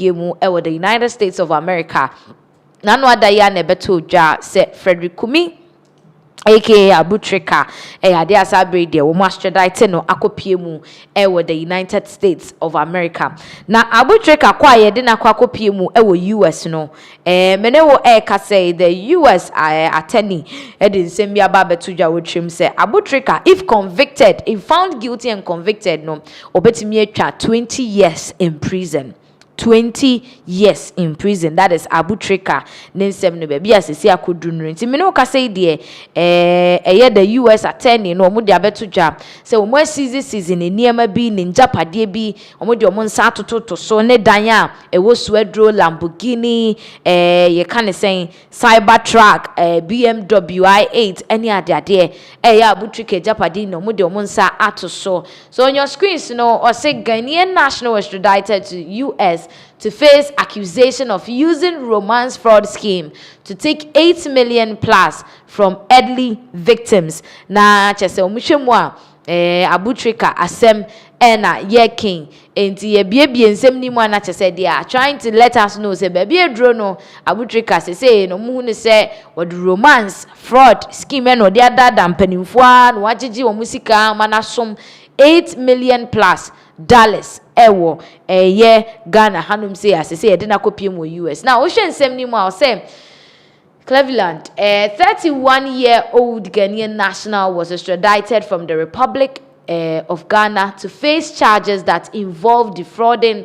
piemu ewo the United States of America. Nano adaya ne beto dwa se Frederick Kumi aka Abu Trica ade asabre de wo extradite no akopiemu ewo the United States of America. Na Abu Trica kwa ye de na akopiemu ewo US no mene wo ka say the US attorney de nsem bia ba beto dwa wo trim say Abu Trica if convicted, if found guilty and convicted no obetimi atwa 20 years in prison. 20 years in prison. That is Abu Trica. Nensem no baby asesi akodunu nti me no ka say de the US attorney no omo de abeto dwa say omo season eniema bi ne njapade bi omo de omo nsa atoto so ne dan a ewo suadro Lamborghini ye kan say Cybertruck BMW i8 any ade Abu Trica japade no omo de omo nsa atoso. So on your screens no or say Ghanaian national extradited to US to face accusation of using romance fraud scheme to take 8 million plus from elderly victims. Na chese omuhwemu Abu Trica asem ena ye king enti ye biebie nsem ni mu na chese they are trying to let us know say baby edro no Abu Trica say no mu ne say what romance fraud scheme no dey dada mpanimfo a no wagigi wo musika manasom 8 million plus dollars ewo ye Ghana hanum say as say de na kopiem wo US. Now o hwensem ni mu a say Cleveland 31-year-old Ghanaian national was extradited from the Republic of Ghana to face charges that involve defrauding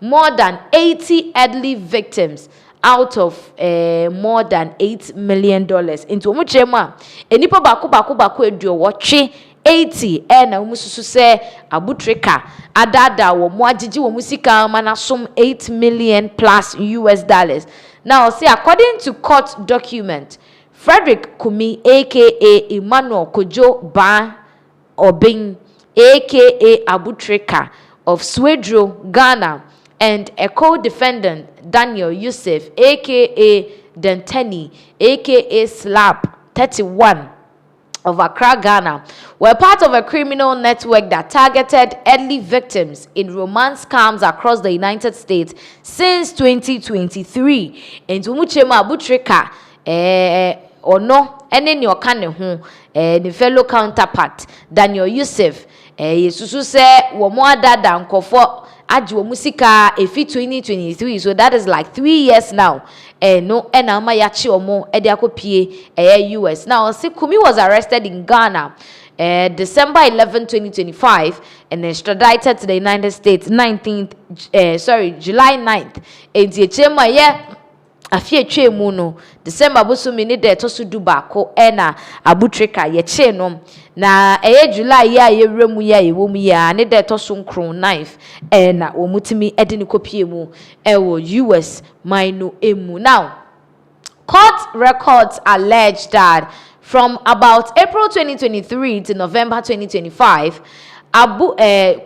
more than 80 elderly victims out of more than $8 million into omuchema enipa bako edu watwe 80 na umususu se Abu Trica adada wo mo agigi wo musika manasom 8 million plus US dollars. Now say according to court document, Frederick Kumi aka Emmanuel Kojo Ba Obin aka Abu Trica of Swedro, Ghana, and a co-defendant Daniel Yusuf aka Denteni aka Slap 31 of Accra, Ghana, were part of a criminal network that targeted elderly victims in romance scams across the United States since 2023. And umuchema Abu Trica ono ene ni okane ho ni fellow counterpart Daniel Yusuf yesusu se wo mo adada nkofo aji wo musika efi 2023, so that is like 3 years now. No ena ma yachi omo e de akopie US. Now see Kumi was arrested in Ghana December 11, 2025 and extradited to the United States July 9th. And the chema ye afie twemu no December bosumi ne de tosu du bako ena Abu Trica ye che no na July ya ye remu ya ye wo mu ya ne de tosu nkron knife ena wo mutimi ede ne kopie mu ewo US mino emu. Now court records allege that from about April 2023 to November 2025,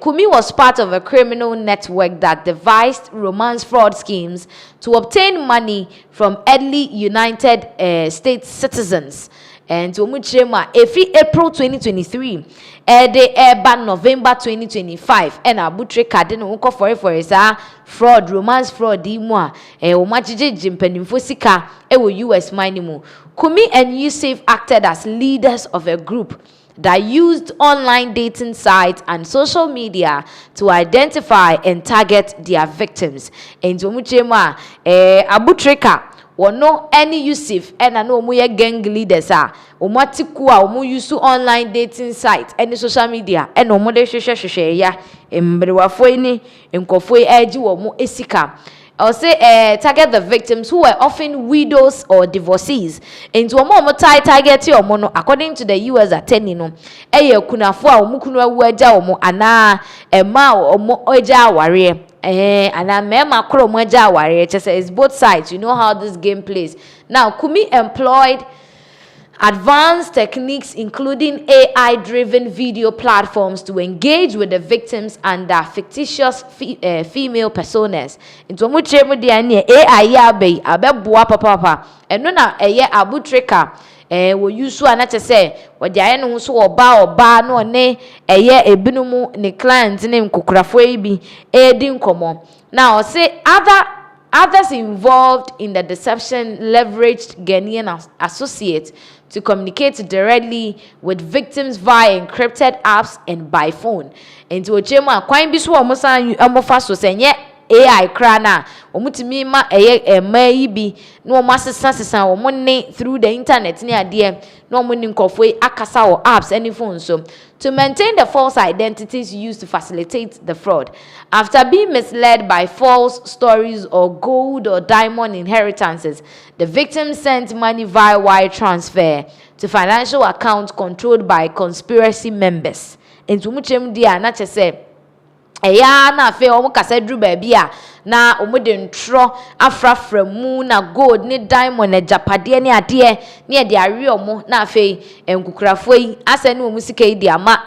Kumi was part of a criminal network that devised romance fraud schemes to obtain money from elderly United States citizens. And to muchema every April 2023 by November 2025 and Abu Trica didn't uko for fraud romance fraud imwa umajije jimpenimfo sika ewo US minimu. Kumi and Yusuf acted as leaders of a group that used online dating sites and social media to identify and target their victims. And to muchema Abu Trica wono any Yusuf ena no omo ye gang leaders omo atiku omo use online dating site any social media ena omo de hwehwehwehwe ya embrewafo ni nkofo eji omo esika. I'll say target the victims who were often widows or divorcees. Into omo target omo no according to the US attorney no kunafo a omo kunu awaja omo ana ema omo oja aware and I mema kro moja aware. It's both sides. You know how this game plays. Now Kumi employed advanced techniques including AI-driven video platforms to engage with the victims and their fictitious female personas. Into much AI ya be abeboa papa and no na Abu Trica wo use anache say wo de aye no so oba no ne ebinumu ne client ne nkokurafo bi edi nkomo Now, say others involved in the deception leveraged Ghanaian associates to communicate directly with victims via encrypted apps and by phone. Into a chema, quite be so almost so saying, AI krana omutimi ma maybe no masesa wo money through the internet ni ade no money nkofo akasa or apps any phone so to maintain the false identities used to facilitate the fraud. After being misled by false stories or gold or diamond inheritances, the victim sent money via wire transfer to financial accounts controlled by conspiracy members. Into muchem dia na chese eya na afi omo kasa dru ba bia na omo de ntro afrafra mu na gold ni diamond na japade ni ade ni e de awe omo na afi enkukurafo yi asa ni omo sika yi de ama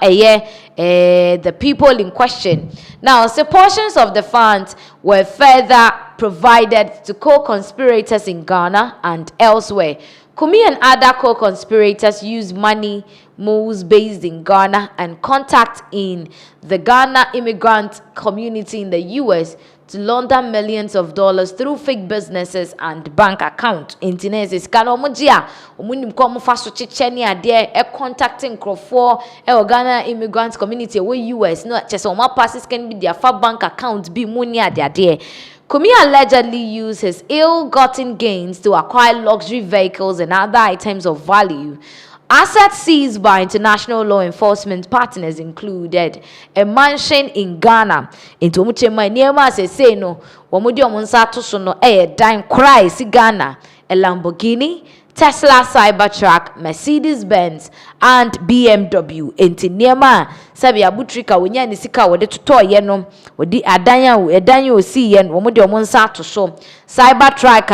the people in question. Now, so portions of the funds were further provided to co-conspirators in Ghana and elsewhere. Kumi and other co-conspirators used money moves based in Ghana and contact in the Ghana immigrant community in the US to launder millions of dollars through fake businesses and bank accounts. Internet is kanomojia omunim kwa mufaso chicheni ade contacting crofo Ghana immigrant community we US no chese o passes can be their fa bank account be money ade. Kumi allegedly used his ill-gotten gains to acquire luxury vehicles and other items of value. Assets seized by international law enforcement partners included a mansion in Ghana. Into muchema niema say no, wamudi omunsa to so no dime cry si Ghana, a Lamborghini, Tesla Cybertruck, Mercedes-Benz, and BMW. Enti niema sabi abu Trica wonya ni sika wode toto ye no wodi adanya osi ye no womode omunsa to so Cybertruck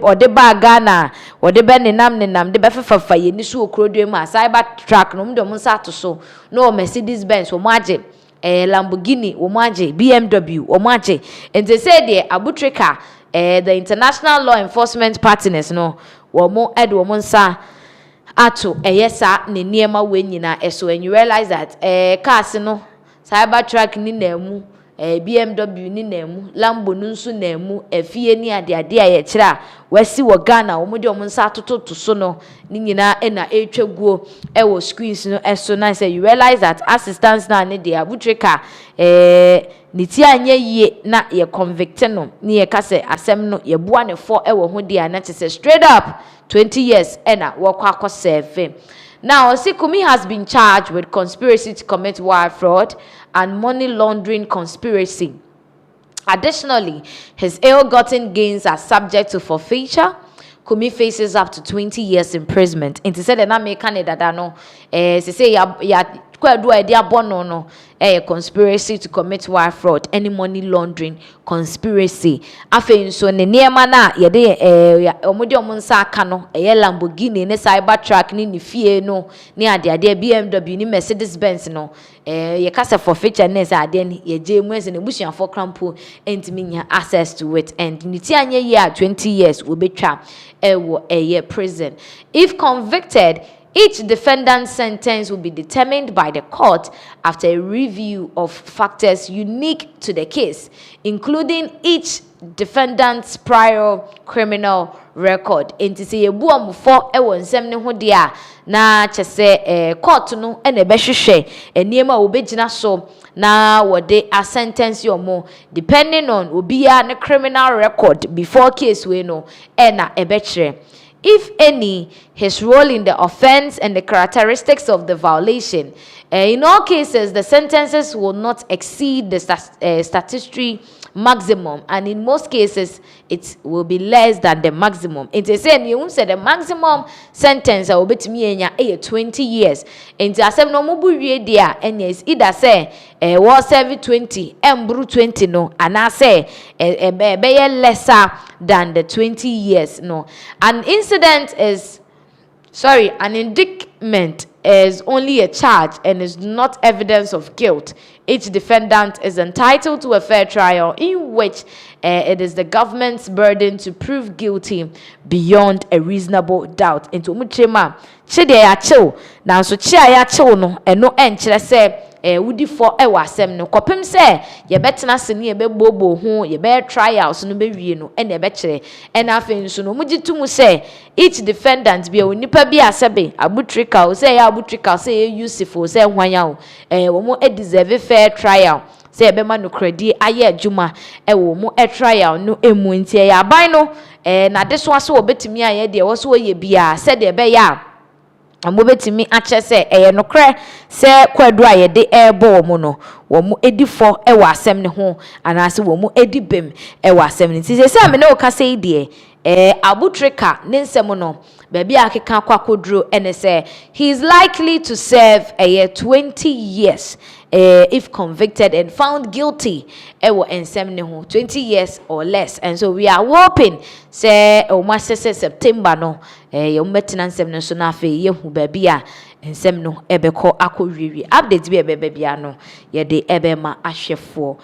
ode ba Ghana wode be nenam de be fefafa ye ni so okrodwe ma Cybertruck no womode omunsa to so no Mercedes-Benz wo maje Lamborghini wo maje BMW wo maje enti say de abu Trica the international law enforcement partners no womo womo nsa ato yesa ne niema we nyina so and you realize that cars no Cybertruck ni na mu BMW ni na mu Lambo nso na mu afie ni ade a ye kira wasi wo Ghana wo de omo nsa atoto so no ni nyina na etwaguo wo screens no so na say you realize that assistance na ne dey abutreka ni ti anye yie na ye convict no ni ye kase asem no ye bua ne for wo ho dia na say straight up 20 years na wakwa akose. Now, Osikumi has been charged with conspiracy to commit wire fraud and money laundering conspiracy. Additionally, his ill-gotten gains are subject to forfeiture. Kumi faces up to 20 years imprisonment. Inti said na me Canada no say ya kwadu idea bono no conspiracy to commit wire fraud, any money laundering conspiracy. Afe nso ne niema na ye de omode omunsa aka no Lamborghini ne Cybertruck ni fie no ni ade BMW ni Mercedes-Benz no ye kase forfeiture ne say ade ni ye je mu ese ne busuafo krampo entimi nya access to it and ni ti anye year 20 years we betwa a prison. If convicted, each defendant's sentence will be determined by the court after a review of factors unique to the case, including each defendant's prior criminal record. Enti se yebu amufo ewo nsem ne ho dia na chese court no ene behwehwe eniema obegina so na wode a sentence yomo depending on obiya ne criminal record before case we no na ebekire. If any, his role in the offense and the characteristics of the violation. In all cases, the sentences will not exceed the statutory maximum, and in most cases, it will be less than the maximum. It is saying you said the maximum sentence will be to me 20 years. And I said no mubu dia and yes, either say was 20 and 20 no, and I say be lesser than the 20 years no. An indictment is only a charge and is not evidence of guilt. Each defendant is entitled to a fair trial in which it is the government's burden to prove guilty beyond a reasonable doubt. Into muchema chide ya chill now so chia ya chill no and no enchire say wudi for e wasem no kopem se ye betena se ne ye bebobo ho ye be trials no be wie no e na be kire e na afi nso no mugitumu se each defendant bi onipa bi asebe abutrika o se ya abutrika se ye useful se hwanya o wo mo e deserve fair trial se ebe ma no kredi aye adwuma e wo mo e trial no emu ntie ya aban no na de so aso obetimi aye de wo so ye bia se de be ya amobetimi ache se nokre se kwadu aye de ebo wo mo no wo mo edi fo e wa asem ne ho anase wo mo edi bem e wa asem ne ti se me ne o ka se de abutrika ne nsem no baby akeka kwakodro ene say he is likely to serve a year 20 years if convicted and found guilty ewo ensem ne ho 20 years or less. And so we are hoping say o ma September no ye metina nsem no so na afa ye hu baby a ensem no ebeko akowiewie update bi ebebia no ye de ebema ahwefo